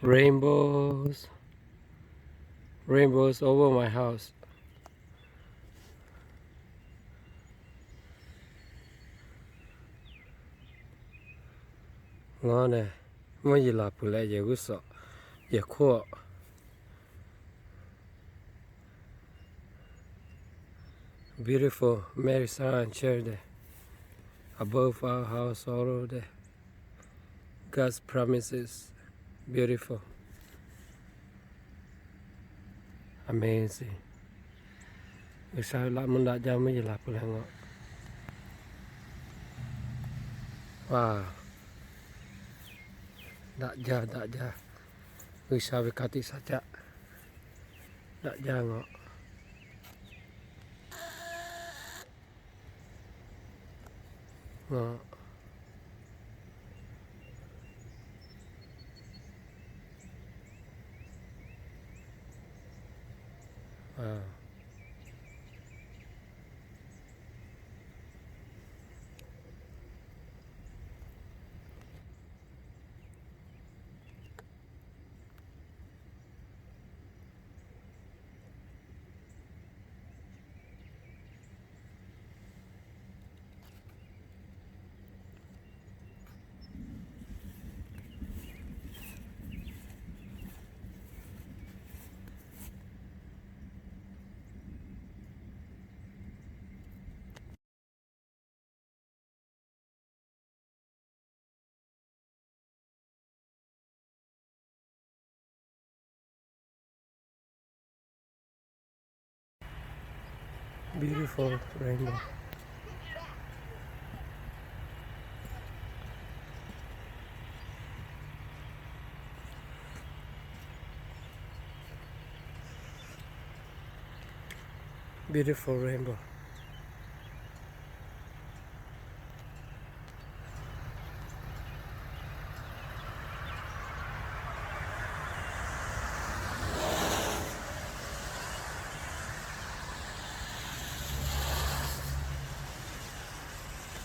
Rainbows, rainbows over my house. Ngon nè, mới gì là phụ lệ giờ cứ sợ, giờ khô. Beautiful Mary Sarah and chair there, above our house all there. God's promises, beautiful, amazing. Vì sao lại muốn đặt ra mới gì là phụ lệ ngọ. Wow. Đặt ra. Vì sao vì kati saja. Đặt ra ngọ. Ngọ. Wow. Beautiful rainbow. Beautiful rainbow.